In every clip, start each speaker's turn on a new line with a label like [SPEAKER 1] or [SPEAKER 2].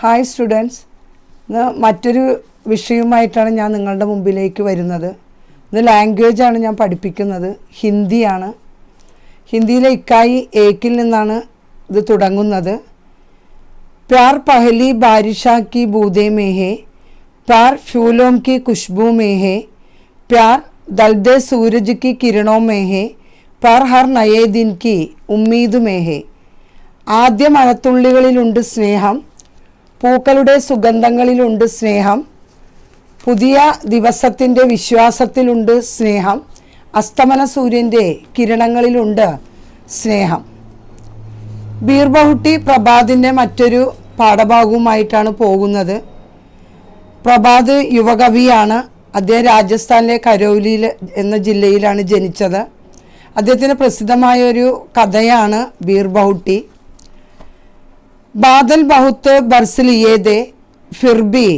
[SPEAKER 1] Hi students, ഇന്ന് മറ്റൊരു വിഷയവുമായിട്ടാണ് ഞാൻ നിങ്ങളുടെ മുമ്പിലേക്ക് വരുന്നത്. ഇന്ന് ലാംഗ്വേജാണ് ഞാൻ പഠിപ്പിക്കുന്നത്, ഹിന്ദിയാണ്. ഹിന്ദിയിലെ ഇക്കായി ഏക്കിൽ നിന്നാണ് ഇത് തുടങ്ങുന്നത്. പ്യാർ പഹലി ബാരിഷ കി ബൂദേ മേ ഹേ, പ്യാർ ഫൂലോം കി ഖുശ്ബൂ മേ ഹേ, പ്യാർ ദൽദേ സൂരജ് കി കിരണോ മേ ഹേ, പ്യാർ ഹർ നയേ ദിൻ കി ഉമ്മീദ് മേ ഹേ. ആദ്യ മഴത്തുള്ളികളിലുണ്ട് സ്നേഹം, പൂക്കളുടെ സുഗന്ധങ്ങളിലുണ്ട് സ്നേഹം, പുതിയ ദിവസത്തിൻ്റെ വിശ്വാസത്തിലുണ്ട് സ്നേഹം, അസ്തമന സൂര്യൻ്റെ കിരണങ്ങളിലുണ്ട് സ്നേഹം. ബീർബഹുട്ടി പ്രഭാതിൻ്റെ മറ്റൊരു പാഠഭാഗവുമായിട്ടാണ് പോകുന്നത്. പ്രഭാത് യുവകവിയാണ്. അദ്ദേഹം രാജസ്ഥാനിലെ കരൗലി എന്ന ജില്ലയിലാണ് ജനിച്ചത്. അദ്ദേഹത്തിൻ്റെ പ്രസിദ്ധമായൊരു കഥയാണ് ബീർബഹുട്ടി. बादल बहुत बरस लिए दे, फिर भी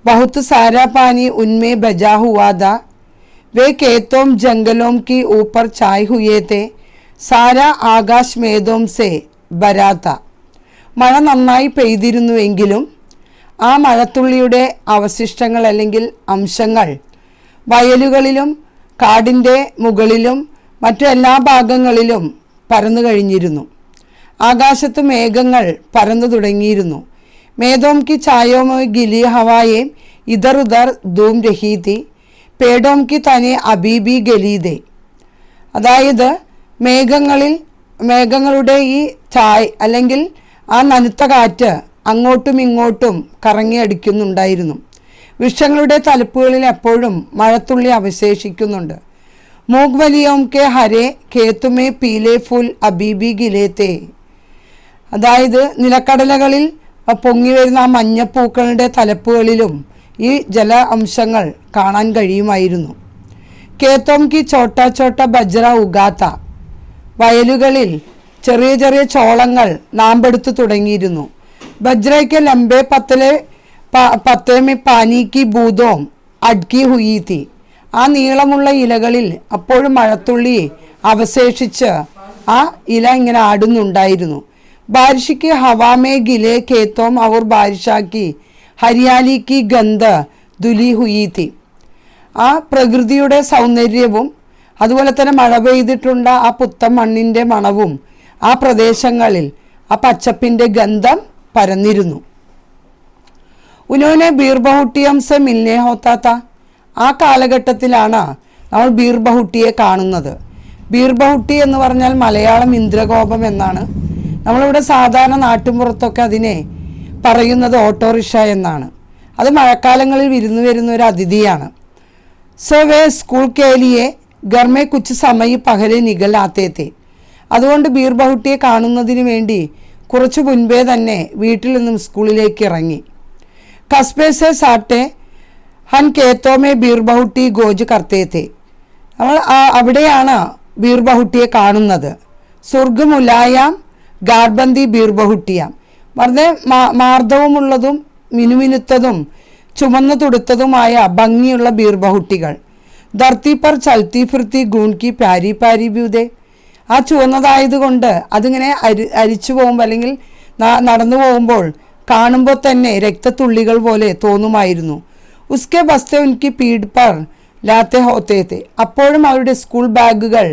[SPEAKER 1] बहुत सारा पानी उनमें बजा हुआ था. वे खेतों जंगलों की ऊपर छाए हुए थे, सारा ആകാശ മേഘം സെ ഭരാ था. മഴ നന്നായി പെയ്തിരുന്നുവെങ്കിലും ആ മഴത്തുള്ളിയുടെ അവശിഷ്ടങ്ങൾ അല്ലെങ്കിൽ അംശങ്ങൾ വയലുകളിലും കാടിൻ്റെ മുകളിലും മറ്റു എല്ലാ ഭാഗങ്ങളിലും പരന്നു കഴിഞ്ഞിരുന്നു. ആകാശത്ത് മേഘങ്ങൾ പരന്നു തുടങ്ങിയിരുന്നു. മേഘോം കി ഛായോമോ ഗിലി ഹവായെ ഇധർ ഉധർ ധൂം രഹി തി, പേടോം കി തനെ അബീബി ഗലീദേ. അതായത് മേഘങ്ങളുടെ ഈ ഛായ് അല്ലെങ്കിൽ ആ നനുത്ത കാറ്റ് അങ്ങോട്ടും ഇങ്ങോട്ടും കറങ്ങി അടിക്കുന്നുണ്ടായിരുന്നു. വൃക്ഷങ്ങളുടെ തലപ്പുകളിൽ എപ്പോഴും മഴത്തുള്ളി അവശേഷിക്കുന്നുണ്ട്. Moog വലിയോം K ഹരെ ഖേത്തുമേ പീലെ ഫുൽ അബീബി ഗിലേത്തേ. അതായത് നിലക്കടലകളിൽ പൊങ്ങി വരുന്ന ആ മഞ്ഞപ്പൂക്കളുടെ തലപ്പുകളിലും ഈ ജല അംശങ്ങൾ കാണാൻ കഴിയുമായിരുന്നു. കേത്തോം കി ചോട്ട ചോട്ട ബജ്ര ഉഗാത്ത. വയലുകളിൽ ചെറിയ ചെറിയ ചോളങ്ങൾ നാമ്പെടുത്തു തുടങ്ങിയിരുന്നു. ബജ്രയ്ക്ക് ലംബെ പത്തമേ പാനി കി ബൂതോം അഡ്കി ഹുയി തി. ആ നീളമുള്ള ഇലകളിൽ അപ്പോഴും മഴത്തുള്ളി അവശേഷിച്ച് ആ ഇല ഇങ്ങനെ ആടുന്നുണ്ടായിരുന്നു. बारिश की हवा में गिले खेतों और बारिशा की हरियाली की गंध धुली हुई थी. ആ പ്രകൃതിയുടെ സൗന്ദര്യവും അതുപോലെ തന്നെ മഴ പെയ്തിട്ടുണ്ട ആ പുത്തൻ മണ്ണിൻ്റെ മണവും ആ പ്രദേശങ്ങളിൽ ആ പച്ചപ്പിൻ്റെ ഗന്ധം പരന്നിരുന്നു. ഉനോനെ ബീർബഹുട്ടിയം സെ മിൽനെ ഹോത്താ താ. ആ കാലഘട്ടത്തിലാണ് നമ്മൾ ബീർബഹുട്ടിയെ കാണുന്നത്. ബീർബഹുട്ടി എന്ന് പറഞ്ഞാൽ മലയാളം ഇന്ദ്രകോപം എന്നാണ്. നമ്മളിവിടെ സാധാരണ നാട്ടുമ്പുറത്തൊക്കെ അതിനെ പറയുന്നത് ഓട്ടോറിക്ഷ എന്നാണ്. അത് മഴക്കാലങ്ങളിൽ വിരുന്നു വരുന്ന ഒരു അതിഥിയാണ്. സോ വേ സ്കൂൾ കേലിയെ ഗർമേ കുച്ച് സമയ പകലെ നികലാത്തേത്തെ. അതുകൊണ്ട് ബീർബഹുട്ടിയെ കാണുന്നതിന് വേണ്ടി കുറച്ച് മുൻപേ തന്നെ വീട്ടിൽ നിന്നും സ്കൂളിലേക്ക് ഇറങ്ങി. കസ്ബേ സെ സാട്ടെ ഹൻ കേത്തോമേ ബീർബഹുട്ടി ഗോജ് കർത്തേത്തെ. നമ്മൾ അവിടെയാണ് ബീർബഹുട്ടിയെ കാണുന്നത്. സ്വർഗമുലായാം ഗാർബന്തി ബീർബഹുട്ടിയാം. വളരെ മാർദ്ദവമുള്ളതും മിനുമിനുത്തതും ചുമന്നു തുടുത്തതുമായ ഭംഗിയുള്ള ബീർബഹുട്ടികൾ. ധർത്തി പർ ചൽത്തി ഫിർത്തി ഗൂൺ കി പ്യാരി പ്യാരി ബ്യൂദേ. ആ ചുവന്നതായതുകൊണ്ട് അതിങ്ങനെ അരിച്ചു പോകുമ്പോൾ അല്ലെങ്കിൽ നടന്നു പോകുമ്പോൾ കാണുമ്പോൾ തന്നെ രക്തത്തുള്ളികൾ പോലെ തോന്നുമായിരുന്നു. ഉസ്കെ ബസ്തെ ഉൻകി പീഡ് പർ ലാത്തെ ഹോത്തേത്തെ. അപ്പോഴും അവരുടെ സ്കൂൾ ബാഗുകൾ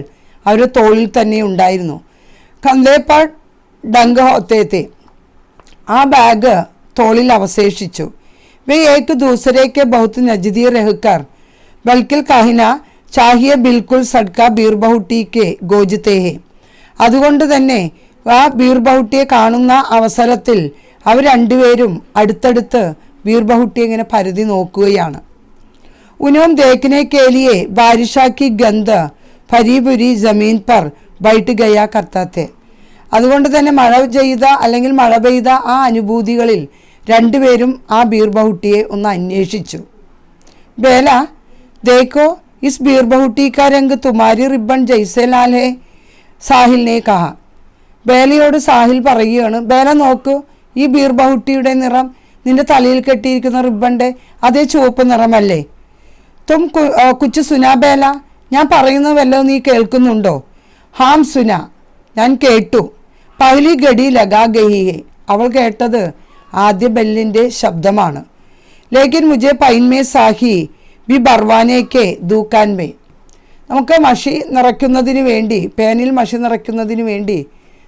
[SPEAKER 1] അവരുടെ തോളിൽ തന്നെ ഉണ്ടായിരുന്നു. കന്തേ പർ ഡങ്ക് ഹോത്തേത്തെ. ആ ബാഗ് തോളിൽ അവശേഷിച്ചു. വേ ഏക്ക് ദൂസരേക്ക് ബഹുത്ത് നജ്ദീ രഹ്കർ ബൽക്കിൽ കഹിന ചാഹിയെ ബിൽക്കുൽ സഡ്ക ബീർബഹുട്ടിക്ക് ഗോജത്തെ ഹേ. അതുകൊണ്ട് തന്നെ ആ ബീർബഹുട്ടിയെ കാണുന്ന അവസരത്തിൽ അവർ രണ്ടുപേരും അടുത്തടുത്ത് ബീർബഹുട്ടിയെ ഇങ്ങനെ പരതി നോക്കുകയാണ്. ഉനോം ദേഖ്നെ കെ ലിയെ ബാരിഷ കി ഗന്ധ ഭരീപുരി ജമീൻ പർ ബൈട്ട് ഗയാ കർത്താത്തെ. അതുകൊണ്ട് തന്നെ മഴ പെയ്ത ആ അനുഭൂതികളിൽ രണ്ടുപേരും ആ ബീർബഹുട്ടിയെ ഒന്ന് അന്വേഷിച്ചു. ബേല ദേഖോ ഇസ് ബീർബഹുട്ടി കാ രംഗ് തുമാരി റിബൺ ജയ്സെ ലാൽ ഹേ, സാഹിലിനെ കഹ. ബേലയോട് സാഹിൽ പറയുകയാണ്, ബേല നോക്കൂ, ഈ ബീർബഹുട്ടിയുടെ നിറം നിന്റെ തലയിൽ കെട്ടിയിരിക്കുന്ന റിബണിൻ്റെ അതേ ചുവപ്പ് നിറമല്ലേ? തും കുച്ച് സുനാ ബേല. ഞാൻ പറയുന്നത് വല്ലതും നീ കേൾക്കുന്നുണ്ടോ? ഹാം സുന, ഞാൻ കേട്ടു. പഹലി ഗഡി ലഗാ ഗഹി ഹെ. അവൾ കേട്ടത് ആദ്യ ബെല്ലിൻ്റെ ശബ്ദമാണ്. ലേക്കിൻ മുജെ പൈൻമേ സാഹി ബി ബർവാനേക്കെ ദൂക്കാൻമേ. നമുക്ക് മഷി നിറയ്ക്കുന്നതിന് വേണ്ടി, പേനിൽ മഷി നിറയ്ക്കുന്നതിന് വേണ്ടി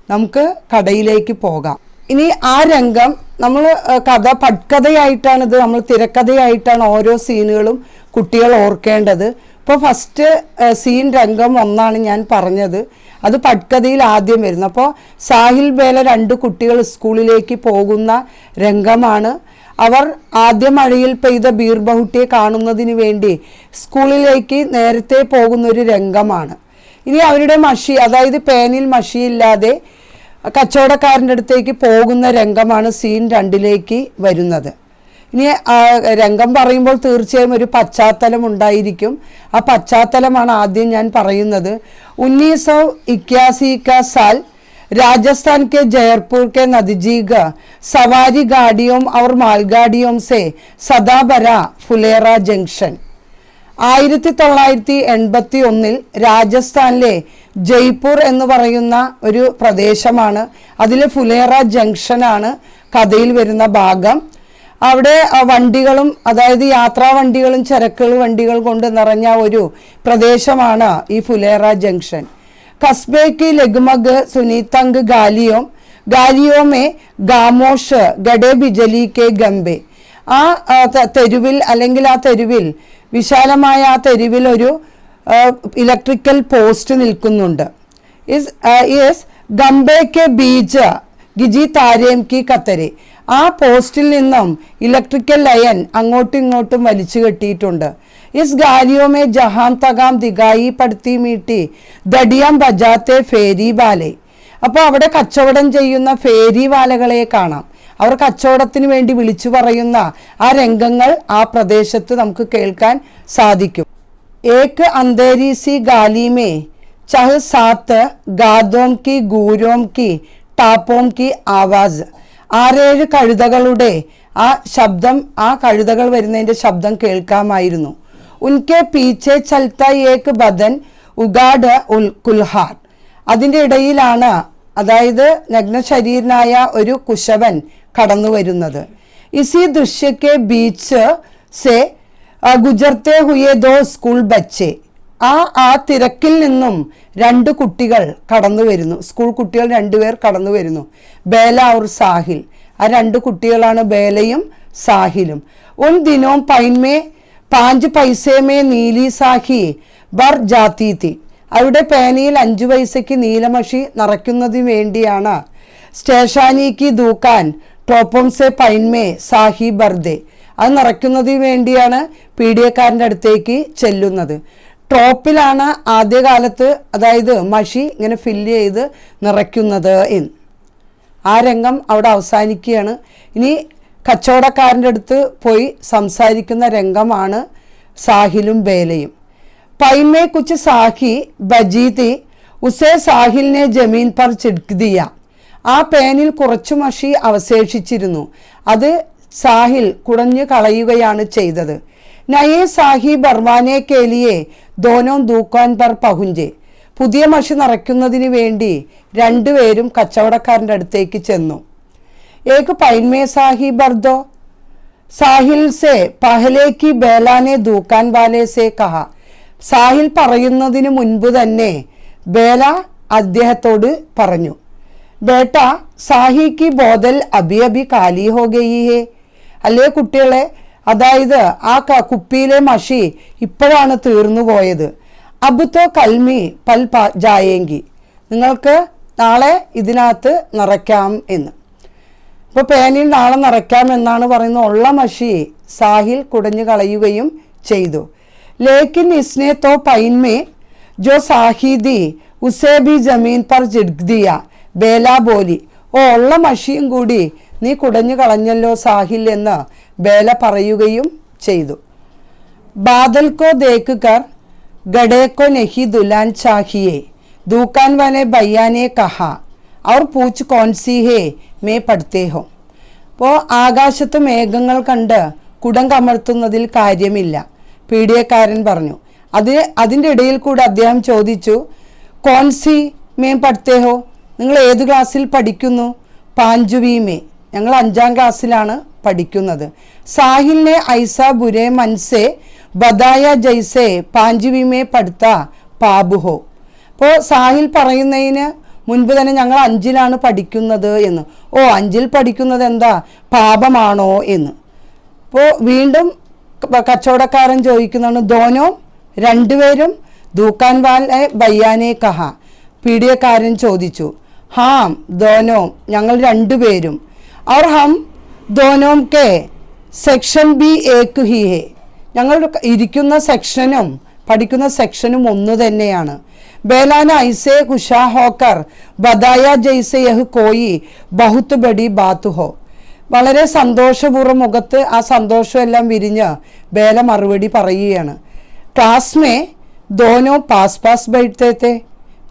[SPEAKER 1] നമുക്ക് കടയിലേക്ക് പോകാം. ഇനി ആ രംഗം നമ്മൾ പട്കഥയായിട്ടാണിത്, നമ്മൾ തിരക്കഥയായിട്ടാണ് ഓരോ സീനുകളും കുട്ടികൾ ഓർക്കേണ്ടത്. ഇപ്പോൾ ഫസ്റ്റ് സീൻ രംഗം 1 ഞാൻ പറഞ്ഞത്, അത് പട്കഥയിൽ ആദ്യം വരുന്നു. അപ്പോൾ സാഹിൽ ബേല 2 കുട്ടികൾ സ്കൂളിലേക്ക് പോകുന്ന രംഗമാണ്. അവർ ആദ്യ മഴയിൽ പെയ്ത ബീർബഹുട്ടിയെ കാണുന്നതിന് വേണ്ടി സ്കൂളിലേക്ക് നേരത്തെ പോകുന്നൊരു രംഗമാണ്. ഇനി അവരുടെ മഷി, അതായത് പേനിൽ മഷിയില്ലാതെ കച്ചവടക്കാരൻ്റെ അടുത്തേക്ക് പോകുന്ന രംഗമാണ് സീൻ 2 വരുന്നത്. ഇനി രംഗം പറയുമ്പോൾ തീർച്ചയായും ഒരു പശ്ചാത്തലം ഉണ്ടായിരിക്കും. ആ പശ്ചാത്തലമാണ് ആദ്യം ഞാൻ പറയുന്നത്. 1981 का साल राजस्थान के जयपुर के नजदीक सवारी गाड़ियों और मालगाड़ियों से सदा भरा फुलेरा जंक्शन. 1981 രാജസ്ഥാനിലെ ജയ്പൂർ എന്ന് പറയുന്ന ഒരു പ്രദേശമാണ്. അതിലെ ഫുലേറ ജംഗ്ഷനാണ് കഥയിൽ വരുന്ന ഭാഗം. അവിടെ വണ്ടികളും, അതായത് യാത്രാ വണ്ടികളും ചരക്ക് വണ്ടികൾ കൊണ്ട് നിറഞ്ഞ ഒരു പ്രദേശമാണ് ഈ ഫുലേറ ജംഗ്ഷൻ. കസ്ബെ കി ലഗ്മഗ് സുനീതംഗ് ഗാലിയോ മേ ഗാമോഷ് ഗഡെ ബിജലി കെ ഗംബെ. ആ തെരുവിൽ, അല്ലെങ്കിൽ ആ തെരുവിൽ, വിശാലമായ ആ തെരുവിൽ ഒരു ഇലക്ട്രിക്കൽ പോസ്റ്റ് നിൽക്കുന്നുണ്ട്. ഗംബെ കെ ബീജ് ഗിജി താരേം കി കത്തരെ. ആ പോസ്റ്റിൽ നിന്നും ഇലക്ട്രിക്കൽ ലൈൻ അങ്ങോട്ടും ഇങ്ങോട്ടും വലിച്ചു കെട്ടിയിട്ടുണ്ട്. ഇസ് ഗാലിയോമേ ജഹാം തകാം ദിഗായി പടുത്തി മീട്ടി ദടിയാം ബജാത്തെ ഫേരി ബാലെ. അപ്പോൾ അവിടെ കച്ചവടം ചെയ്യുന്ന ഫേരി വാലകളെ കാണാം. അവർ കച്ചവടത്തിന് വേണ്ടി വിളിച്ചു പറയുന്ന ആ രംഗങ്ങൾ ആ പ്രദേശത്ത് നമുക്ക് കേൾക്കാൻ സാധിക്കും. ഏക് അന്ധേരി സി ഗാലിമേ ചഹ് സാത്ത് ഗാദോം കി ഗൂരോം കി ടാപ്പോം കി ആവാസ്. 6-7 കഴുതകളുടെ ആ ശബ്ദം, ആ കഴുതകൾ വരുന്നതിൻ്റെ ശബ്ദം കേൾക്കാമായിരുന്നു. ഉൻകെ പീച്ചെ ചൽത്ത ഏക് ബദൻ ഉഗാഡ് കുൽഹാർ. അതിൻ്റെ ഇടയിലാണ്, അതായത് നഗ്നശരീരനായ ഒരു കുശവൻ കടന്നു വരുന്നത്. ഇസി ദൃശ്യക്കെ ബീച്ച് സെ ഗുജർത്തെ ഹുയെ ദോ സ്കൂൾ ബച്ചെ. ആ തിരക്കിൽ നിന്നും 2 കുട്ടികൾ കടന്നു വരുന്നു. സ്കൂൾ കുട്ടികൾ 2 പേർ കടന്നു വരുന്നു. ബേല और സാഹിൽ. ആ 2 കുട്ടികളാണ് ബേലയും സാഹിലും. ഉൻ ദിനോം പൈൻമേ 5 പൈസേ മേ നീലി സാഹി ബർ ജാത്തി തി. അവിടെ പേനയിൽ 5 പൈസയ്ക്ക് നീലമഷി നിറയ്ക്കുന്നതിന് വേണ്ടിയാണ് സ്റ്റേഷാനിക്ക് ദൂക്കാൻ ടോപ്പം സെ പൈൻമേ സാഹി ബർദേ. അത് നിറയ്ക്കുന്നതിന് വേണ്ടിയാണ് പീഡിയക്കാരൻ്റെ അടുത്തേക്ക് ചെല്ലുന്നത്. ടോപ്പിലാണ് ആദ്യകാലത്ത്, അതായത് മഷി ഇങ്ങനെ ഫില്ല് ചെയ്ത് നിറയ്ക്കുന്നത് എന്ന്. ആ രംഗം അവിടെ അവസാനിക്കുകയാണ്. ഇനി കച്ചവടക്കാരൻ്റെ അടുത്ത് പോയി സംസാരിക്കുന്ന രംഗമാണ് സാഹിലും ബേലയും. പൈമേ കുച്ച് സാഹി ബജീതി ഉസേ സാഹിലിനെ ജമീൻ പർ ചിഡ്ക് ദിയ. ആ പേനിൽ കുറച്ചു മഷി അവശേഷിച്ചിരുന്നു. അത് സാഹിൽ കുടഞ്ഞു കളയുകയാണ് ചെയ്തത്. നയേ സാഹി ബർവാനെ കേലിയെ ദോനോ ദൂക്കാൻ പർ പഹുഞ്ചെ. പുതിയ മഷി നിറയ്ക്കുന്നതിന് വേണ്ടി 2 പേരും കച്ചവടക്കാരൻ്റെ അടുത്തേക്ക് ചെന്നു. ഏക് പൈൻമേ സാഹി ബർദോ സാഹിൽ സെ പഹലേക്ക് ബേലാനെ ദൂക്കാൻ വാലെ സെ കഹ. സാഹിൽ പറയുന്നതിന് മുൻപ് തന്നെ ബേല അദ്ദേഹത്തോട് പറഞ്ഞു, ബേട്ട സാഹിക്ക് ബോതൽ അബി അബി കാലി ഹോ ഗയി ഹേ. അല്ലേ കുട്ടികളെ, അതായത് ആ കുപ്പിയിലെ മഷി ഇപ്പോഴാണ് തീർന്നു പോയത്. അബുത്തോ കൽമി പൽ ജായേങ്കി. നിങ്ങൾക്ക് നാളെ ഇതിനകത്ത് നിറയ്ക്കാം എന്ന്. ഇപ്പോൾ പേനിൽ നാളെ നിറയ്ക്കാം എന്നാണ് പറയുന്നത്. ഉള്ള മഷി സാഹിൽ കുടഞ്ഞു കളയുകയും ചെയ്തു. ലേക്കിൻ ഇസ്നെ തോ പൈൻമേ ജോ സാഹിദി ഉസേ ബി ജമീൻ പർ ജിഡ്ക് ദിയ ബേല ബോലി. ഉള്ള മഷിയും കൂടി നീ കുടഞ്ഞു കളഞ്ഞല്ലോ സാഹിൽ എന്ന് ബേല പറയുകയും ചെയ്തു. ബാദൽ കോ ദേഖ് കർ ഗഡേ കോ നെഹി ദുലാൻ ചാഹിയെ ദൂക്കാൻ വാലെ ഭയ്യാനെ കഹാ ഔർ പൂച്ച് കോൺസി ഹേ മേ പഠിത്തേ ഹോ. അപ്പോൾ ആകാശത്ത് മേഘങ്ങൾ കണ്ട് കുടം കമഴ്ത്തുന്നതിൽ കാര്യമില്ല, പീഡിയക്കാരൻ പറഞ്ഞു. അതിൻ്റെ ഇടയിൽ കൂടെ അദ്ദേഹം ചോദിച്ചു, കോൺസി മേ പഠിത്തേ ഹോ, നിങ്ങൾ ഏത് ക്ലാസ്സിൽ പഠിക്കുന്നു? 5വീ മേ, ഞങ്ങൾ 5ാം ക്ലാസ്സിലാണ് പഠിക്കുന്നത്. സാഹിലിനെ ഐസ ബുരേ മൻസെ ബദായ ജൈസെ പാഞ്ചുവിമേ പഠിത്ത പാബുഹോ. അപ്പോൾ സാഹിൽ പറയുന്നതിന് മുൻപ് തന്നെ ഞങ്ങൾ 5ലാണ് പഠിക്കുന്നത് എന്ന്. 5ൽ പഠിക്കുന്നത് എന്താ, പാപമാണോ എന്ന്. അപ്പോൾ വീണ്ടും കച്ചവടക്കാരൻ ചോദിക്കുന്നതാണ്, ദോനോ രണ്ടുപേരും ദൂക്കാൻ വാലെ ബയ്യാനെ കഹ. പീഡിയക്കാരൻ ചോദിച്ചു, ഹാം ദോനോ ഞങ്ങൾ രണ്ടുപേരും. और हम दोनों के സെക്ഷൻ ബി ഏക് ഹി ഹേ. ഞങ്ങൾ ഇരിക്കുന്ന സെക്ഷനും പഠിക്കുന്ന സെക്ഷനും ഒന്ന് തന്നെയാണ്. ബേലാന ഐസെ ഖുശാ ഹോക്കർ ബദായ ജൈസെ യഹ് കോയി ബഹുത്ത് ബഡി ബാത്ത് ഹോ. വളരെ സന്തോഷപൂർവ്വം മുഖത്ത് ആ സന്തോഷമെല്ലാം വിരിഞ്ഞ് ബേല മറുപടി പറയുകയാണ്, ക്ലാസ്മേ ദോനോ പാസ് പാസ് ബൈഠത്തെ.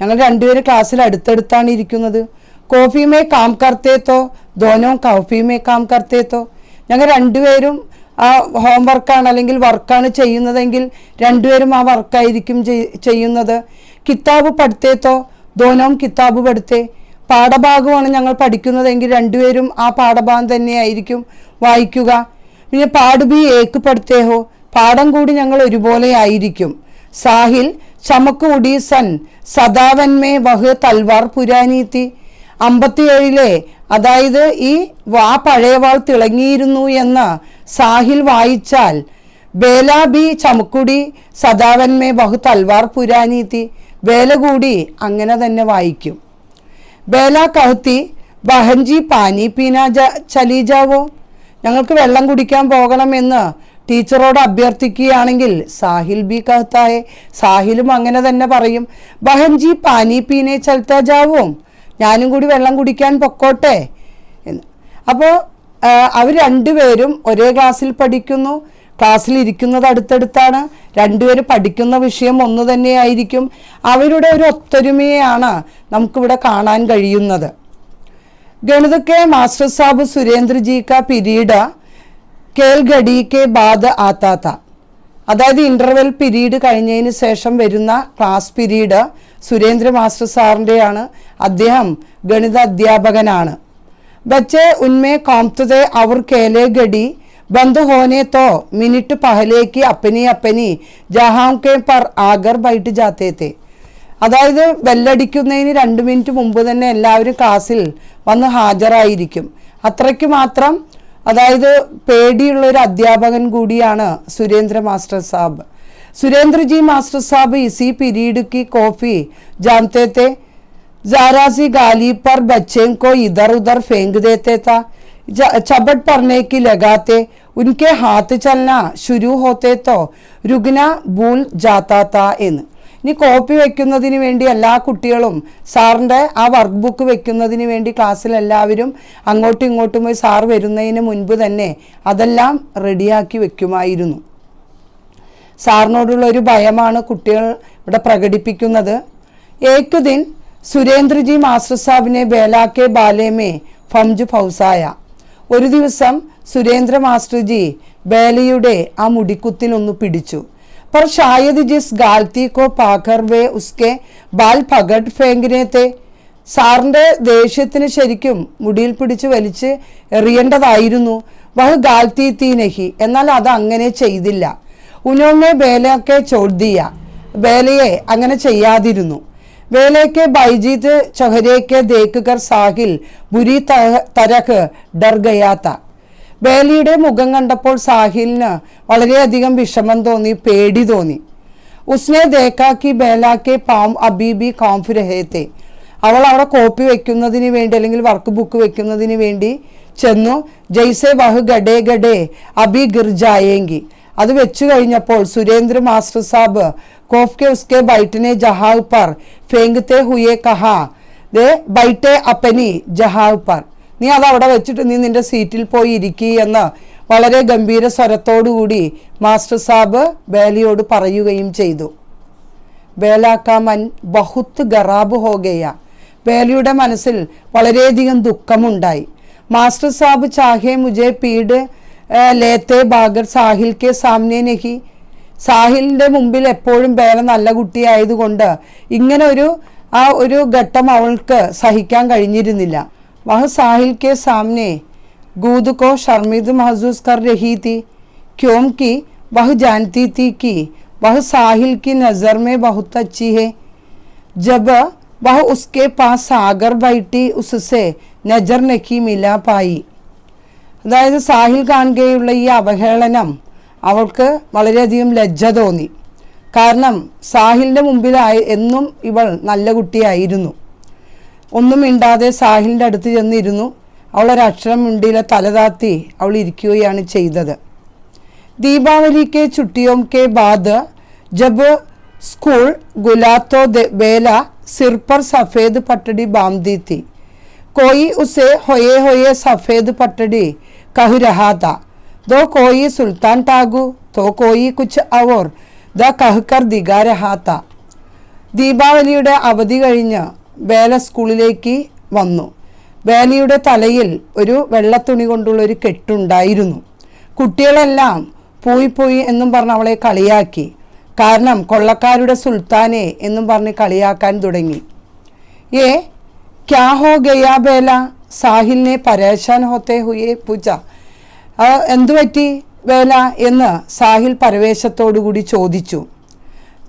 [SPEAKER 1] ഞങ്ങൾ രണ്ടുപേരും ക്ലാസ്സിൽ അടുത്തടുത്താണ് ഇരിക്കുന്നത്. Coffee may calm കർത്തേത്തോ ദോനോ coffee may calm കർത്തേത്തോ. ഞങ്ങൾ രണ്ടുപേരും ആ ഹോംവർക്കാണ് അല്ലെങ്കിൽ വർക്കാണ് ചെയ്യുന്നതെങ്കിൽ രണ്ടുപേരും ആ വർക്കായിരിക്കും ചെയ്യുന്നത്. കിതാബ് പഠിത്തേത്തോ ദോനോം കിതാബ് പഠിത്തേ. പാഠഭാഗമാണ് ഞങ്ങൾ പഠിക്കുന്നതെങ്കിൽ രണ്ടുപേരും ആ പാഠഭാഗം തന്നെയായിരിക്കും വായിക്കുക. പിന്നെ പാഠ് ബി ഏക്ക് പഠിത്തേ ഹോ. പാഠം കൂടി ഞങ്ങൾ ഒരുപോലെ ആയിരിക്കും. സാഹിൽ ചമക്ക് ഉഡീസൻ സദാവന്മേ വഹ് തൽവാർ പുരാനീത്തി. 57 അതായത് ആ പഴയ വാൾ തിളങ്ങിയിരുന്നു എന്ന് സാഹിൽ വായിച്ചാൽ ബേല ബി ചമക്കുടി സദാവന്മേ ബഹു തൽവാർ പുരാനീത്തി. ബേല കൂടി അങ്ങനെ തന്നെ വായിക്കും. ബേല കഹത്തി ബഹൻജി പാനി പീന ചലി ജാവോ. ഞങ്ങൾക്ക് വെള്ളം കുടിക്കാൻ പോകണമെന്ന് ടീച്ചറോട് അഭ്യർത്ഥിക്കുകയാണെങ്കിൽ സാഹിൽ ബി കഹത്തായെ, സാഹിലും അങ്ങനെ തന്നെ പറയും, ബഹൻജി പാനി പീനെ ചൽത്താ ജാവോ. ഞാനും കൂടി വെള്ളം കുടിക്കാൻ പൊക്കോട്ടെ എന്ന്. അപ്പോൾ അവർ രണ്ടുപേരും ഒരേ ക്ലാസ്സിൽ പഠിക്കുന്നു. ക്ലാസ്സിൽ ഇരിക്കുന്നത് അടുത്തടുത്താണ്. രണ്ടുപേരും പഠിക്കുന്ന വിഷയം ഒന്ന് തന്നെയായിരിക്കും. അവരുടെ ഒരു ഒത്തൊരുമയാണ് നമുക്കിവിടെ കാണാൻ കഴിയുന്നത്. ഗണിതക്കെ മാസ്റ്റർ സാബ് സുരേന്ദ്ര ജി കാ പീരീഡ് കേൽ ഗഡി കെ ബാദ് ആത്താത്ത. അതായത് ഇൻ്റർവെൽ പീരീഡ് കഴിഞ്ഞതിന് ശേഷം വരുന്ന ക്ലാസ് പീരീഡ് സുരേന്ദ്ര മാസ്റ്റർ സാറിൻ്റെയാണ്. അദ്ദേഹം ഗണിത അധ്യാപകനാണ്. ബच्चे उनमें कॉम्पते और केले गड़ी बंद होने तो मिनट पहले की अपनी अपनी जहां के पर आकर बैठ जाते थे. അതായത് ബെല്ലടിക്കുന്നതിന് 2 മിനിറ്റ് മുമ്പ് തന്നെ എല്ലാവരും ക്ലാസ്സിൽ വന്ന് ഹാജരായിരിക്കും. അത്രയ്ക്ക് മാത്രം അതായത് പേടിയുള്ളൊരു അധ്യാപകൻ കൂടിയാണ് സുരേന്ദ്ര മാസ്റ്റർ സാബ്. सुरेंद्र जी मास्टर साहब इसी पीरियड की कॉफ़ी जानते थे. ज़रा सी गाली पर बच्चे को इधर उधर फेंक देते था. चपट पड़ने की लगाते. उनके हाथ चलना शुरू होते तो रुकना भूल जाता था എന്ന്. ഇനി കോപ്പി വെക്കുന്നതിന് വേണ്ടി എല്ലാ കുട്ടികളും സാറിൻ്റെ ആ വർക്ക് ബുക്ക് വെക്കുന്നതിന് വേണ്ടി ക്ലാസ്സിൽ എല്ലാവരും അങ്ങോട്ടും ഇങ്ങോട്ടും പോയി സാർ വരുന്നതിന് മുൻപ് തന്നെ അതെല്ലാം റെഡിയാക്കി വെക്കുമായിരുന്നു. സാറിനോടുള്ള ഒരു ഭയമാണ് കുട്ടികൾ ഇവിടെ പ്രകടിപ്പിക്കുന്നത്. ഏക് ദിൻ സുരേന്ദ്ര ജി മാസ്റ്റർ സാബിനെ ബേലാക്കെ ബാലേമേ ഫംജ് ഫൗസായ. ഒരു ദിവസം സുരേന്ദ്ര മാസ്റ്റർ ജി ബേലയുടെ ആ മുടിക്കുത്തിൽ ഒന്ന് പിടിച്ചു. पर शायद जिस गालती को पाकर वे उसके बाल पकड़ फेंकने थे. സാറിൻ്റെ ദേഷ്യത്തിന് ശരിക്കും മുടിയിൽ പിടിച്ച് വലിച്ച് എറിയേണ്ടതായിരുന്നു. വഹ് ഗാൽത്തി തീ നഹി, എന്നാൽ അത് അങ്ങനെ ചെയ്തില്ല. ഉനോനെ ബേലക്കെ ചോദ്ദിയ, ബേലയെ അങ്ങനെ ചെയ്യാതിരുന്നു. ബേലയ്ക്ക് ബൈജീത് ചൊഹരേക്ക് ദേക്കർ സാഹിൽ ബുരി തരഹ് ഡർ ഗയാത്ത. ബേലിയുടെ മുഖം കണ്ടപ്പോൾ സാഹിലിന് വളരെയധികം വിഷമം തോന്നി, പേടി തോന്നി. ഉസ്നെ ദേക്കാക്കി ബേലാക്കെ പാം അബീബി കോംഫ് രഹേത്തെ. അവൾ അവിടെ കോപ്പി വെക്കുന്നതിന് വേണ്ടി അല്ലെങ്കിൽ വർക്ക് ബുക്ക് വെക്കുന്നതിന് വേണ്ടി ചെന്നു. ജയ്സെ വഹ് ഗഡേ ഗഡേ അബി ഗിർ ജായേങ്കി. അത് വെച്ചു കഴിഞ്ഞപ്പോൾ സുരേന്ദ്ര മാസ്റ്റർ സാബ് കോഫ് കെ ഉസ്കെ ബൈറ്റനെ ജഹാവ് പർ ഫേങ്കത്തെ ഹുയെ കഹാ ദേ ബൈറ്റെ അപ്പനി ജഹാവ് പർ. നീ അത് അവിടെ വെച്ചിട്ട് നീ നിന്റെ സീറ്റിൽ പോയി ഇരിക്കുക എന്ന് വളരെ ഗംഭീര സ്വരത്തോടുകൂടി മാസ്റ്റർ സാബ് ബേലിയോട് പറയുകയും ചെയ്തു. ബേല കാ മൻ ബഹുത്ത് ഖറാബ് ഹോ ഗയ. ബേലിയുടെ മനസ്സിൽ വളരെയധികം ദുഃഖമുണ്ടായി. മാസ്റ്റർ സാബ് ചാഹെ മുജെ പീഡ് ലേത്തെ ബാഗർ സാഹിൽ കെ സാമനെ നഹി. സാഹിലിൻ്റെ മുമ്പിൽ എപ്പോഴും ബേല നല്ല കുട്ടിയായതുകൊണ്ട് ഇങ്ങനെ ഒരു ഘട്ടം അവൾക്ക് സഹിക്കാൻ കഴിഞ്ഞിരുന്നില്ല. വഹ് സാഹിൽ കെ സാമനെ गूद को शर्मिंदा महसूस कर रही थी, क्योंकि वह जानती थी कि वह साहिल की नज़र में बहुत अच्छी है। जब वह उसके पास आकर बैठी, उससे नजर नहीं मिला पाई. അതായത് സാഹിൽ കാണുകയുള്ള ഈ അവഹേളനം അവൾക്ക് വളരെയധികം ലജ്ജ തോന്നി. കാരണം സാഹിലിൻ്റെ മുമ്പിലായി എന്നും ഇവൾ നല്ല കുട്ടിയായിരുന്നു. ഒന്നും മിണ്ടാതെ സാഹിലിൻ്റെ അടുത്ത് ചെന്നിരുന്നു. അവളൊരക്ഷരം മിണ്ടിയില്ല, തലതാത്തി അവൾ ഇരിക്കുകയാണ് ചെയ്തത്. दीपावली के छुट्टियों के बाद जब स्कूल गुला तो बेला सिर पर सफ़ेद पटड़ी बांधी थी. कोई उसे होए होए सफ़ेद पटड़ी कह रहा था, तो कोई सुल्तान टागू तो कोई कुछ और द कहकर दिगा रहा था. ദീപാവലിയുടെ അവധി കഴിഞ്ഞ് ബേല സ്കൂളിലേക്ക് വന്നു. ബേലയുടെ തലയിൽ ഒരു വെള്ളത്തുണി കൊണ്ടുള്ളൊരു കെട്ടുണ്ടായിരുന്നു. കുട്ടികളെല്ലാം പോയി പോയി എന്നും പറഞ്ഞ് അവളെ കളിയാക്കി. കാരണം കൊള്ളക്കാരുടെ സുൽത്താനെ എന്നും പറഞ്ഞ് കളിയാക്കാൻ തുടങ്ങി. ഏ ക്യാ ഹോ ഗയാ ബേല, സാഹിലിനെ പരേശാൻ ഹോത്തെ ഹുയെ പൂച്ച. എന്തു പറ്റി ബേല എന്ന് സാഹിൽ പരവേശത്തോടുകൂടി ചോദിച്ചു.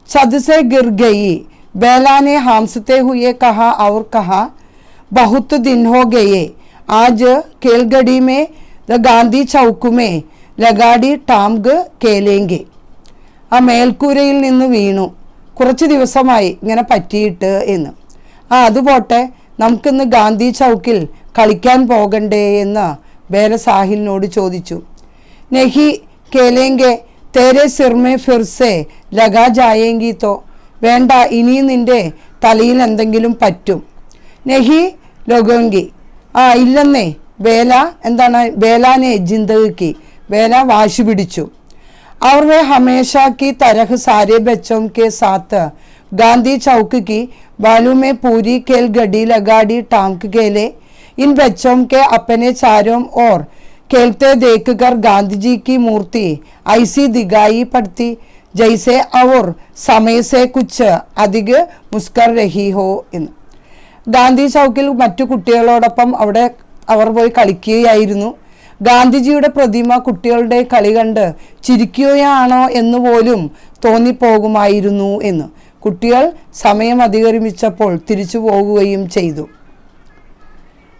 [SPEAKER 1] छत से गिर गई. बेला ने हामसते हुए कहा और कहा, बहुत दिन हो गए. आज केलगढ़ी में गांधी चौक में ലഗാഡി ടാംഗ് കേലേങ്കെ. ആ മേൽക്കൂരയിൽ നിന്ന് വീണു. കുറച്ച് ദിവസമായി ഇങ്ങനെ പറ്റിയിട്ട് എന്ന്. അതുപോട്ടെ, നമുക്കിന്ന് ഗാന്ധി ചൗക്കിൽ കളിക്കാൻ പോകണ്ടേ എന്ന് ബേല സാഹിലിനോട് ചോദിച്ചു. നെഹി കേലേങ്കെ, തേരെ സിർമേ ഫിർസെ ലഗാ ജായേങ്കി തോ. വേണ്ട, ഇനിയും നിൻ്റെ തലയിൽ എന്തെങ്കിലും പറ്റും. നെഹി ലൊഗോങ്കി. ഇല്ലെന്നേ ബേല. എന്താണ് ബേലാനെ ജിന്ദഗി. बेला वाशि पिടിച്ചു. और वे हमेशा की तरह सारे बच्चों के साथ गांधी चौक की बालू में पूरी खेलगड़ी लगाड़ी टांग खेले. इन बच्चों के अपने चारों ओर खेलते देखकर गांधी जी की मूर्ति ऐसी दिखाई पड़ती जैसे और समय से कुछ अधिक मुस्कुर रही हो. ഗാന്ധി ചൗക്കിൽ മറ്റു കുട്ടികളോടൊപ്പം അവിടെ അവർ പോയി കളിക്കുകയായിരുന്നു. ഗാന്ധിജിയുടെ പ്രതിമ കുട്ടികളുടെ കളി കണ്ട് ചിരിക്കുകയാണോ എന്ന് പോലും തോന്നിപ്പോകുമായിരുന്നു എന്ന്. കുട്ടികൾ സമയം അതിക്രമിച്ചപ്പോൾ തിരിച്ചു പോകുകയും ചെയ്തു.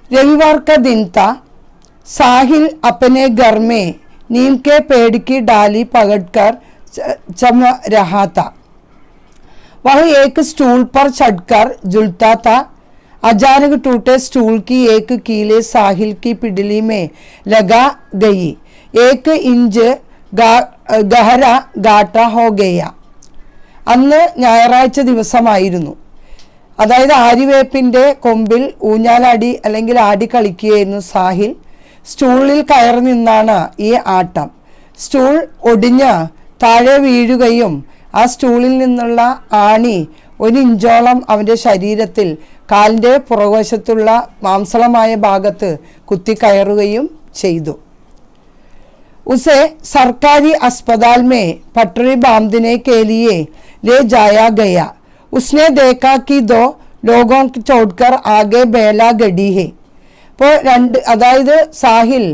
[SPEAKER 1] रविवार का दिन था. साहिल अपने घर में नीम के पेड़ की डाली पकड़कर चम रहा था. वह एक स्टूल पर चढ़कर झूलता था. अचानक टूटे स्टूल की एक कीले साहिल की पिडली में लगा गई. 1 इंच गहरा गाटा हो गया. അന്ന് ഞായറാഴ്ച ദിവസമായിരുന്നു. അതായത് ആര്യവേപ്പിൻ്റെ കൊമ്പിൽ ഊഞ്ഞാലാടി അല്ലെങ്കിൽ ആടി കളിക്കുകയായിരുന്നു സാഹിൽ. സ്റ്റൂളിൽ കയറി നിന്നാണ് ഈ ആട്ടം. സ്റ്റൂൾ ഒടിഞ്ഞ് താഴെ വീഴുകയും ആ സ്റ്റൂളിൽ നിന്നുള്ള ആണി 1 ഇഞ്ചോളം അവൻ്റെ ശരീരത്തിൽ കാലിൻ്റെ പുറകുവശത്തുള്ള മാംസളമായ ഭാഗത്ത് കുത്തിക്കയറുകയും ചെയ്തു. उसे सरकारी अस्पताल में पटरी बांधने के लिए ले जाया गया. उसने देखा कि 2 लोगों को छोड़कर आगे बेला गड़ी है. അപ്പോൾ അതായത് സാഹിൽ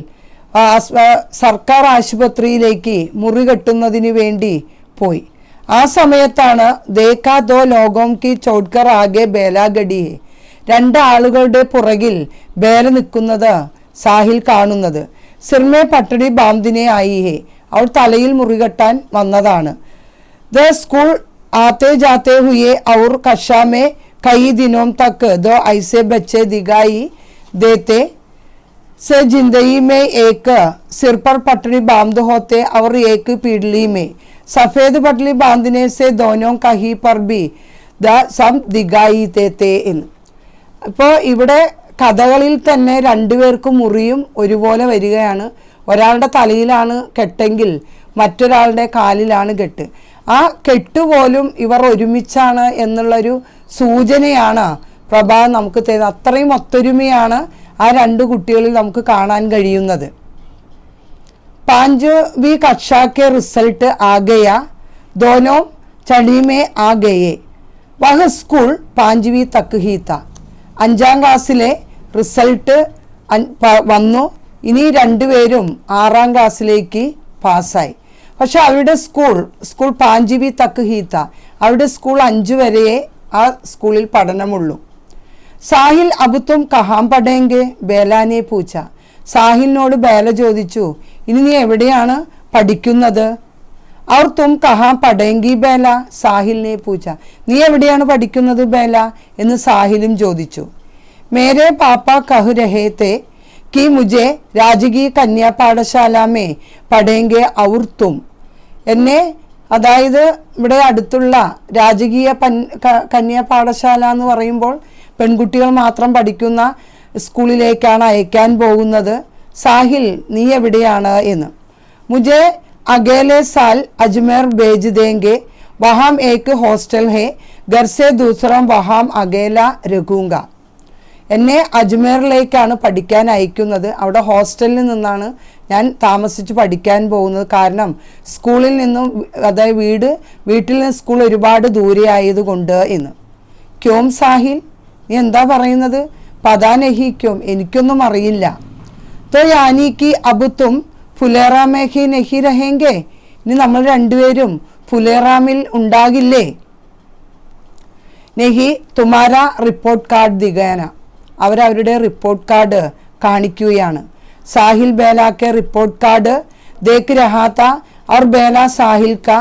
[SPEAKER 1] സർക്കാർ ആശുപത്രിയിലേക്ക് മുറി കെട്ടുന്നതിന് വേണ്ടി പോയി. ആ സമയത്താണ് ദേഖാ 2 ലോഗോം കി ചോട്ട്കർ ആകെ ബേല ഗഡി ഹെ. 2 ആളുകളുടെ പുറകിൽ ബേല നിൽക്കുന്നത് സാഹിൽ കാണുന്നത്. സിർമേ പട്ടടി ബാന്തിനെ ആയി ഹെ. അവൾ തലയിൽ മുറികെട്ടാൻ വന്നതാണ്. ദ സ്കൂൾ ആത്തെ ജാത്തെ ഹുയെ ഔർ കഷാ മേ കई दिनों तक 2 ऐसे बच्चे दिखाई देते से जिंदगी में एक सिर पर पटड़ी बांध होते और एक पीडली में सफ़ेद पटड़ी बांधने से दोनों कहीं पर भी द सब दिखाई देते. ഇപ്പോൾ ഇവിടെ കഥകളിൽ തന്നെ 2 പേർക്കും മുറിയും ഒരുപോലെ വരികയാണ്. ഒരാളുടെ തലയിലാണ് കെട്ടെങ്കിൽ മറ്റൊരാളുടെ കാലിലാണ് കെട്ട്. ആ കെട്ടുപോലും ഇവർ ഒരുമിച്ചാണ് എന്നുള്ളൊരു സൂചനയാണ് പ്രഭാത് നമുക്ക് തരുന്നത്. അത്രയും ഒത്തൊരുമയാണ് ആ 2 കുട്ടികളിൽ നമുക്ക് കാണാൻ കഴിയുന്നത്. 5वीं कक्षा के रिजल्ट आ गया. दोनों चढ़ी में आ गए. वह स्कूल 5वीं तक ही था. 5ാം ക്ലാസ്സിലെ റിസൾട്ട് വന്നു. ഇനി രണ്ടുപേരും 6ാം ക്ലാസ്സിലേക്ക് പാസ്സായി. പക്ഷെ അവരുടെ സ്കൂൾ പാഞ്ചിബി തക്ക് ഹീത്ത, അവരുടെ സ്കൂൾ 5 വരെയേ ആ സ്കൂളിൽ പഠനമുള്ളൂ. സാഹിൽ അബ് തും കഹാം പഠേങ്കെ ബേലാനെ പൂച്ച. സാഹിലിനോട് ബേല ചോദിച്ചു, ഇനി നീ എവിടെയാണ് പഠിക്കുന്നത്? അവർ തും കഹാം പഠേങ്കി ബേല, സാഹിലിനെ പൂച്ച. നീ എവിടെയാണ് പഠിക്കുന്നത് ബേല എന്ന് സാഹിലും ചോദിച്ചു. മേരെ പാപ്പ കഹു രഹേ തേ कि मुझे രാജകീയ കന്യാ പാഠശാല മേ പഠേങ്കെ ഔർ തും. എന്നെ, അതായത് ഇവിടെ അടുത്തുള്ള രാജകീയ കന്യാ പാഠശാല എന്ന് പറയുമ്പോൾ പെൺകുട്ടികൾ മാത്രം പഠിക്കുന്ന സ്കൂളിലേക്കാണ് അയക്കാൻ പോകുന്നത്. സാഹിൽ നീ എവിടെയാണ് എന്ന്. മുझे अगले साल अजमेर भेज देंगे, वहाँ एक हॉस्टल है, घर से दूसरा वहाँ अकेला रखूंगा. എന്നെ അജ്മേറിലേക്കാണ് പഠിക്കാൻ അയക്കുന്നത്. അവിടെ ഹോസ്റ്റലിൽ നിന്നാണ് ഞാൻ താമസിച്ച് പഠിക്കാൻ പോകുന്നത്. കാരണം സ്കൂളിൽ നിന്നും, അതായത് വീട്ടിൽ നിന്ന് സ്കൂൾ ഒരുപാട് ദൂരെ ആയതുകൊണ്ട് എന്ന്. ക്യോം സാഹിൽ, നീ എന്താ പറയുന്നത്? പതാ നഹി ക്യോം, എനിക്കൊന്നും അറിയില്ല. തോ യാനിക്ക് അബ് തും ഫുലേറാമേ ഹി നഹി രഹേങ്കെ, ഇനി നമ്മൾ രണ്ടുപേരും ഫുലേറാമിൽ ഉണ്ടാകില്ലേ? നഹി തുമാര റിപ്പോർട്ട് കാർഡ് ദിഗാന, അവരവരുടെ റിപ്പോർട്ട് കാർഡ് കാണിക്കുകയാണ്. സാഹിൽ ബേല के रिपोर्ट कार्ड देख रहा था और बेला साहिल का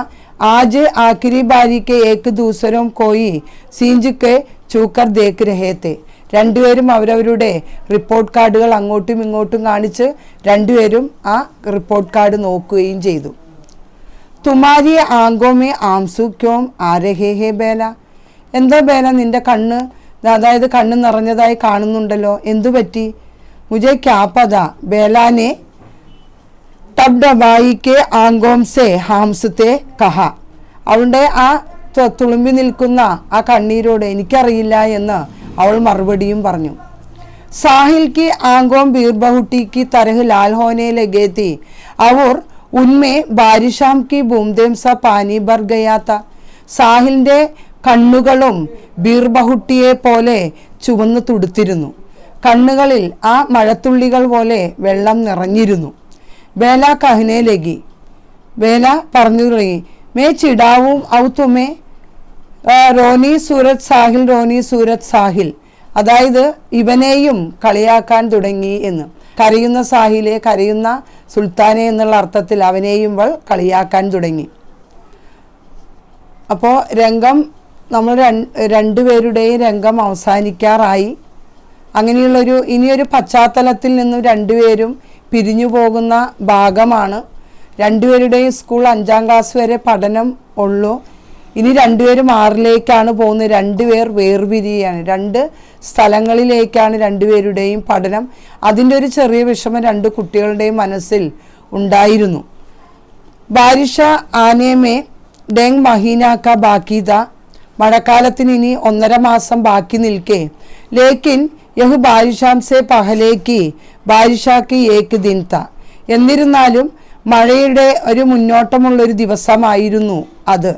[SPEAKER 1] आज आखिरी बारी के एक दूसरों कोई सींज के चूकर देख रहे थे. രണ്ടുപേരും അവരവരുടെ റിപ്പോർട്ട് കാർഡുകൾ അങ്ങോട്ടും ഇങ്ങോട്ടും കാണിച്ച് രണ്ടുപേരും ആ റിപ്പോർട്ട് കാർഡ് നോക്കുകയും ചെയ്തു. തുമാരി ആങ്കോ മേ ആംസു ക്യോം ആ രഹേ ഹേ ബേല, എന്താ ബേല നിന്റെ കണ്ണ്, അതായത് കണ്ണ് നിറഞ്ഞതായി കാണുന്നുണ്ടല്ലോ, എന്തു പറ്റി? മുझे क्या पता, ബേലാനെ തബ് ഡബായി കെ ആങ്കോം സെ ഹാംസത്തെ കഹ, അവളുടെ ആ തുളുമ്പി നിൽക്കുന്ന ആ കണ്ണീരോട് എനിക്കറിയില്ല എന്ന് അവൾ മറുപടിയും പറഞ്ഞു. സാഹിൽ की आंखों बीरबहुटी की तरह लाल होने लगे थी और उनमें बारिशाम की बूंदें सा पानी भर गया था. സാഹിലിന്റെ കണ്ണുകളും ബീർബഹുട്ടിയെ പോലെ ചുവന്നു തുടുത്തിരുന്നു. കണ്ണുകളിൽ ആ മഴത്തുള്ളികൾ പോലെ വെള്ളം നിറഞ്ഞിരുന്നു. ബേല കഹനെ ലഗി, ബേല പറഞ്ഞു തുടങ്ങി, മേ ചിടാവും ഔ തുമേ റോനി സൂരത് സാഹിൽ, റോനി സൂരത് സാഹിൽ, അതായത് ഇവനെയും കളിയാക്കാൻ തുടങ്ങി എന്ന്. കരയുന്ന സാഹിലെ, കരയുന്ന സുൽത്താനെ എന്നുള്ള അർത്ഥത്തിൽ അവനെയും അവൾ കളിയാക്കാൻ തുടങ്ങി. അപ്പോൾ രംഗം, നമ്മൾ രണ്ടുപേരുടെയും രംഗം അവസാനിക്കാറായി. അങ്ങനെയുള്ളൊരു ഇനിയൊരു പശ്ചാത്തലത്തിൽ നിന്നും രണ്ടുപേരും പിരിഞ്ഞു പോകുന്ന ഭാഗമാണ്. രണ്ടുപേരുടെയും സ്കൂൾ 5ാം ക്ലാസ് വരെ പഠനം ഉള്ളൂ. ഇനി രണ്ടുപേരും 6ലേക്കാണ് പോകുന്നത്. രണ്ടുപേർ വേർപിരിയാണ്, 2 സ്ഥലങ്ങളിലേക്കാണ് രണ്ടുപേരുടെയും പഠനം. അതിൻ്റെ ഒരു ചെറിയ വിഷമം 2 കുട്ടികളുടെയും മനസ്സിൽ ഉണ്ടായിരുന്നു. ബാരിഷ ആനേമേ ഡെങ് മഹീനാക്ക ബാക്കിത, മഴക്കാലത്തിന് ഇനി 1.5 മാസം ബാക്കി നിൽക്കേ. ലേക്കിൻ യഹ് ബാരിഷാം സെ പഹലേക്ക് ബാരിഷാക്ക് ഏക്ക് ദിൻ ത, എന്നിരുന്നാലും മഴയുടെ ഒരു മുന്നോട്ടമുള്ളൊരു ദിവസമായിരുന്നു അത്.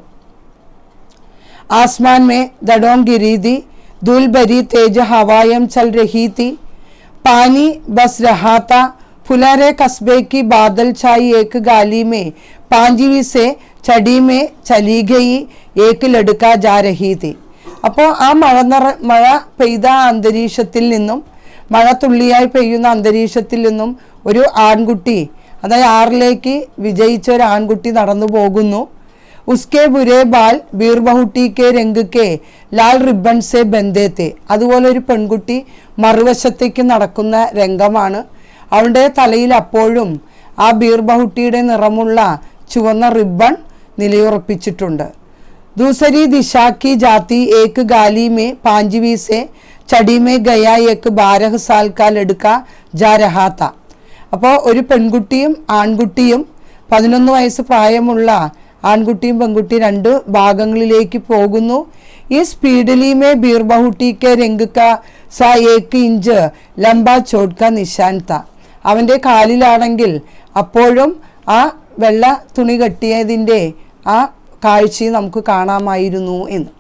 [SPEAKER 1] आसमान में दड़ों गिरी थी, धूल भरी तेज हवाएं चल रही थी, पानी बस रहा था. फुलारे कस्बे की बादल छाई एक गाली में पांजीवी से चढ़ी में चली गई एक लड़का जा रही थी. അപ്പോൾ ആ മഴ പെയ്ത അന്തരീക്ഷത്തിൽ നിന്നും, മഴത്തുള്ളിയായി പെയ്യുന്ന അന്തരീക്ഷത്തിൽ നിന്നും ഒരു ആൺകുട്ടി, അതായത് 6ലേക്ക് വിജയിച്ച ഒരു ആൺകുട്ടി നടന്നു പോകുന്നു. ഉസ്കെ ബുരേ ബാൽ ബീർബഹുട്ടി കെ രംഗ് കെ ലാൽ റിബൺ സെ ബന്ധേത്തെ, അതുപോലെ ഒരു പെൺകുട്ടി മറുവശത്തേക്ക് നടക്കുന്ന രംഗമാണ്. അവളുടെ തലയിൽ അപ്പോഴും ആ ബീർബഹുട്ടിയുടെ നിറമുള്ള ചുവന്ന റിബൺ നിലയുറപ്പിച്ചിട്ടുണ്ട്. ദൂസരി ദിശാക്കി ജാതി ഏക്ക് ഗാലി മേ 5वीं से ചടി മേ ഗയാ ഏക്ക് 12 साल का लड़का जा रहा था. അപ്പോൾ ഒരു പെൺകുട്ടിയും ആൺകുട്ടിയും 11 വയസ്സ് പ്രായമുള്ള ആൺകുട്ടിയും പെൺകുട്ടിയും 2 ഭാഗങ്ങളിലേക്ക് പോകുന്നു. ഈ സ്പീഡിലി മേ ബീർബഹുട്ടി കെ രംഗ് കാ സാ 1 ഇഞ്ച് ലംബ ചോട്ക നിശാൻ ത, അവൻ്റെ കാലിലാണെങ്കിൽ അപ്പോഴും ആ വെള്ള തുണി കെട്ടിയതിൻ്റെ ആ കാഴ്ചയും നമുക്ക് കാണാമായിരുന്നു എന്ന്.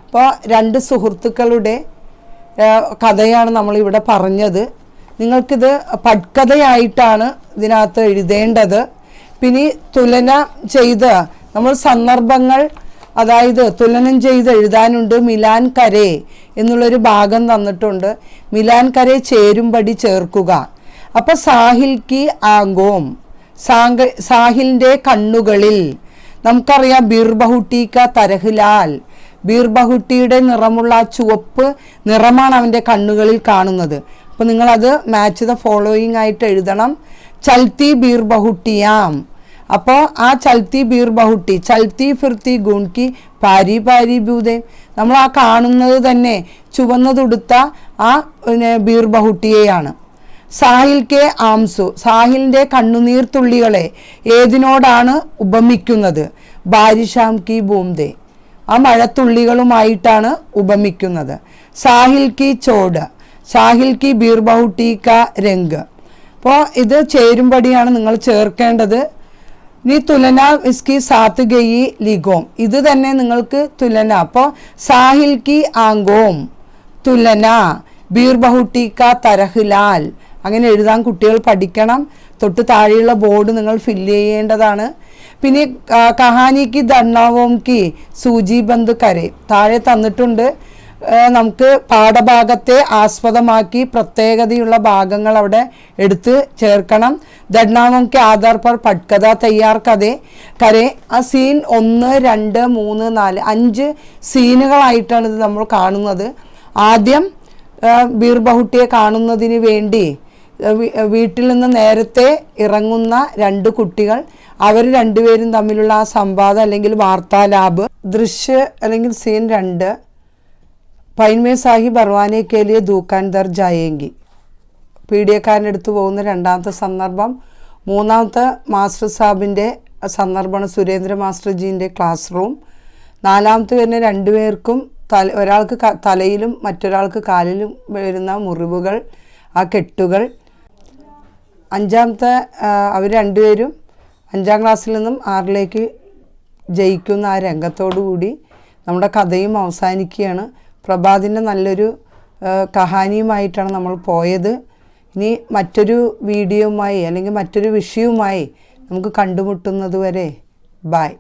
[SPEAKER 1] അപ്പോൾ 2 സുഹൃത്തുക്കളുടെ കഥയാണ് നമ്മളിവിടെ പറഞ്ഞത്. നിങ്ങൾക്കിത് പട്കഥയായിട്ടാണ് ഇതിനകത്ത് എഴുതേണ്ടത്. പിന്നെ തുലന ചെയ്ത് നമ്മൾ സന്ദർഭങ്ങൾ, അതായത് തുലനം ചെയ്ത് എഴുതാനുണ്ട്. മിലാൻ കരെ എന്നുള്ളൊരു ഭാഗം തന്നിട്ടുണ്ട്. മിലാൻ കരെ ചേരുംപടി ചേർക്കുക. അപ്പോൾ സാഹിൽ കി ആങ്കോം, സാഹിലിൻ്റെ കണ്ണുകളിൽ. നമുക്കറിയാം ബീർബഹുട്ടി ക തരഹ്ലാൽ, ബീർബഹുട്ടിയുടെ നിറമുള്ള ആ ചുവപ്പ് നിറമാണ് അവൻ്റെ കണ്ണുകളിൽ കാണുന്നത്. അപ്പോൾ നിങ്ങളത് മാച്ച് ദ ഫോളോയിങ് ആയിട്ട് എഴുതണം. ചൽത്തി ബീർബഹുട്ടിയാം. അപ്പോൾ ആ ചൽത്തി ബീർബഹുട്ടി, ചൽത്തി ഫിർത്തി ഗുൺകി പാരി പാരി ബൂതേ, നമ്മൾ ആ കാണുന്നത് തന്നെ ചുവന്നതുടുത്ത ആ ബീർബഹുട്ടിയെയാണ്. സാഹിൽ കെ ആംസു, സാഹിലിൻ്റെ കണ്ണുനീർ തുള്ളികളെ ഏതിനോടാണ് ഉപമിക്കുന്നത്? ബാരിഷാം കി ബൂംദേ, ആ മഴത്തുള്ളികളുമായിട്ടാണ് ഉപമിക്കുന്നത്. സാഹിൽ കി ചോട്, സാഹിൽ കി ബീർബഹുട്ടി ക രംഗ്. അപ്പോൾ ഇത് ചേരുംപടിയാണ് നിങ്ങൾ ചേർക്കേണ്ടത്. ഇനി തുലന ഇസ്കി സാത്ത് ഗയി ലിഗോം, ഇത് തന്നെ നിങ്ങൾക്ക് തുലന. അപ്പോൾ സാഹിൽ കി ആങ്കോം തുലന ബീർബഹുട്ടി ക തരഹ്ലാൽ, അങ്ങനെ എഴുതാൻ കുട്ടികൾ പഠിക്കണം. തൊട്ട് താഴെയുള്ള ബോർഡ് നിങ്ങൾ ഫില്ല് ചെയ്യേണ്ടതാണ്. പിന്നെ കഹാനിക്ക് ദണ്ണാവോം കി സൂചി ബന്ദ് കരെ താഴെ തന്നിട്ടുണ്ട്. നമുക്ക് പാഠഭാഗത്തെ ആസ്പദമാക്കി പ്രത്യേകതയുള്ള ഭാഗങ്ങൾ അവിടെ എടുത്ത് ചേർക്കണം. ദണ്ണാവോം കെ ആധാർ പർ പട്കഥ തയ്യാർ കരെ. ആ സീൻ 1, 2, 3, 4 5 സീനുകളായിട്ടാണ് ഇത് നമ്മൾ കാണുന്നത്. ആദ്യം ബീർബഹുട്ടിയെ കാണുന്നതിന് വേണ്ടി വീട്ടിൽ നിന്ന് നേരത്തെ ഇറങ്ങുന്ന 2 കുട്ടികൾ, അവർ രണ്ടുപേരും തമ്മിലുള്ള ആ സംവാദം അല്ലെങ്കിൽ വാർത്താലാപ്. ദൃശ്യ അല്ലെങ്കിൽ സീൻ 2, പൈൻമേ സാഹിബ് ബർവാനെ കെ ലിയെ ദുക്കാൻദാർ ജായേങ്കി, പീഡിയക്കാരൻ്റെ അടുത്ത് പോകുന്ന 2ാമത്തെ സന്ദർഭം. 3ാമത്തെ മാസ്റ്റർ സാഹിബിൻ്റെ സന്ദർഭമാണ് സുരേന്ദ്ര മാസ്റ്റർ ജീൻ്റെ ക്ലാസ് റൂം. 4ാമത്തെ വരുന്ന 2 പേർക്കും ഒരാൾക്ക് തലയിലും മറ്റൊരാൾക്ക് കാലിലും വരുന്ന മുറിവുകൾ, ആ കെട്ടുകൾ. 5ാമത്തെ അവർ 2 പേരും 5ാം ക്ലാസ്സിൽ നിന്നും 6ലേക്ക് ജയിക്കുന്ന ആ രംഗത്തോടു കൂടി നമ്മുടെ കഥയും അവസാനിക്കുകയാണ്. പ്രഭാതിൻ്റെ നല്ലൊരു കഹാനിയുമായിട്ടാണ് നമ്മൾ പോയത്. ഇനി മറ്റൊരു വീഡിയോയുമായി അല്ലെങ്കിൽ മറ്റൊരു വിഷയവുമായി നമുക്ക് കണ്ടുമുട്ടുന്നത് വരെ ബൈ.